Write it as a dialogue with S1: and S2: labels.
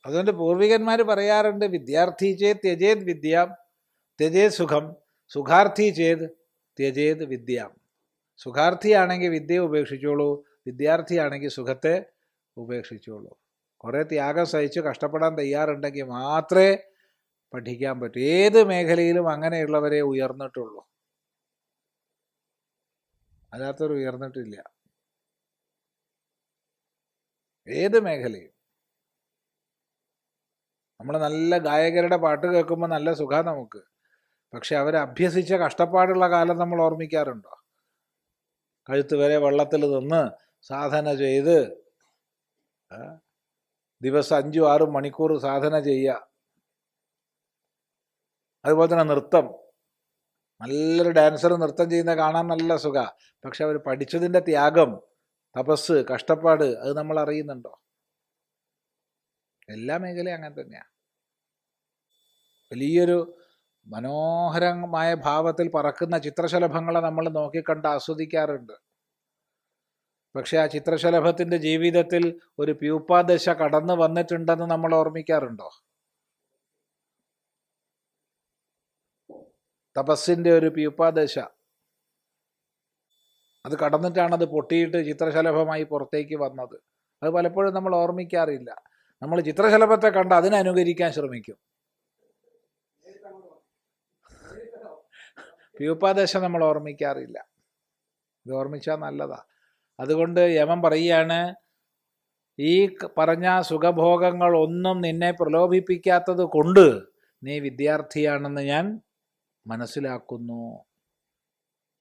S1: അതുകൊണ്ട് പൂർവികന്മാർ പറയാറുണ്ട്, വിദ്യാർത്ഥി ചേത് ത്യജേത് വിദ്യാം ത്യജേത് സുഖം, സുഖാർത്ഥി ചേത് ത്യജേത് വിദ്യാം. സുഖാർത്ഥിയാണെങ്കിൽ വിദ്യ ഉപേക്ഷിച്ചോളൂ, വിദ്യാർത്ഥിയാണെങ്കിൽ സുഖത്തെ ഉപേക്ഷിച്ചോളൂ. കുറേ ത്യാഗം സഹിച്ച് കഷ്ടപ്പെടാൻ തയ്യാറുണ്ടെങ്കിൽ മാത്രമേ പഠിക്കാൻ പറ്റൂ. ഏത് മേഖലയിലും അങ്ങനെയുള്ളവരെ ഉയർന്നിട്ടുള്ളൂ, അല്ലാത്തവർ ഉയർന്നിട്ടില്ല. ഏത് മേഖലയും. നമ്മൾ നല്ല ഗായകരുടെ പാട്ട് കേൾക്കുമ്പോൾ നല്ല സുഖം നമുക്ക്. പക്ഷെ അവരഭ്യസിച്ച കഷ്ടപ്പാടുള്ള കാലം നമ്മൾ ഓർമ്മിക്കാറുണ്ടോ? കഴുത്ത് വരെ വെള്ളത്തിൽ നിന്ന് സാധന ചെയ്ത് ദിവസം 5-6 മണിക്കൂർ സാധന ചെയ്യുക. അതുപോലെ തന്നെ നൃത്തം, നല്ലൊരു ഡാൻസർ നൃത്തം ചെയ്യുന്ന കാണാൻ നല്ല സുഖമാണ്. പക്ഷെ അവർ പഠിച്ചതിൻ്റെ ത്യാഗം, തപസ്, കഷ്ടപ്പാട് അത് നമ്മൾ അറിയുന്നുണ്ടോ? എല്ലാ മേഖലയും അങ്ങനെ തന്നെയാണ്. വലിയൊരു മനോഹരമായ ഭാവത്തിൽ പറക്കുന്ന ചിത്രശലഭങ്ങളെ നമ്മൾ നോക്കിക്കണ്ട് ആസ്വദിക്കാറുണ്ട്. പക്ഷെ ആ ചിത്രശലഭത്തിൻ്റെ ജീവിതത്തിൽ ഒരു പ്യൂപ്പാദശ കടന്നു വന്നിട്ടുണ്ടെന്ന് നമ്മൾ ഓർമ്മിക്കാറുണ്ടോ? തപസ്സിൻ്റെ ഒരു പ്യൂപ്പാദശ, അത് കടന്നിട്ടാണ് അത് പൊട്ടിയിട്ട് ചിത്രശലഭമായി പുറത്തേക്ക് വന്നത്. അത് പലപ്പോഴും നമ്മൾ ഓർമ്മിക്കാറില്ല. നമ്മൾ ചിത്രശലഭത്തെ കണ്ട് അതിനനുകരിക്കാൻ ശ്രമിക്കും. പ്യൂപ്പാദശ നമ്മൾ ഓർമ്മിക്കാറില്ല. ഇത് ഓർമ്മിച്ചാൽ നല്ലതാ. അതുകൊണ്ട് യമൻ പറയുകയാണ്, ഈ പറഞ്ഞ സുഖഭോഗങ്ങൾ ഒന്നും നിന്നെ പ്രലോഭിപ്പിക്കാത്തത് കൊണ്ട് നീ വിദ്യാർത്ഥിയാണെന്ന് ഞാൻ മനസ്സിലാക്കുന്നു.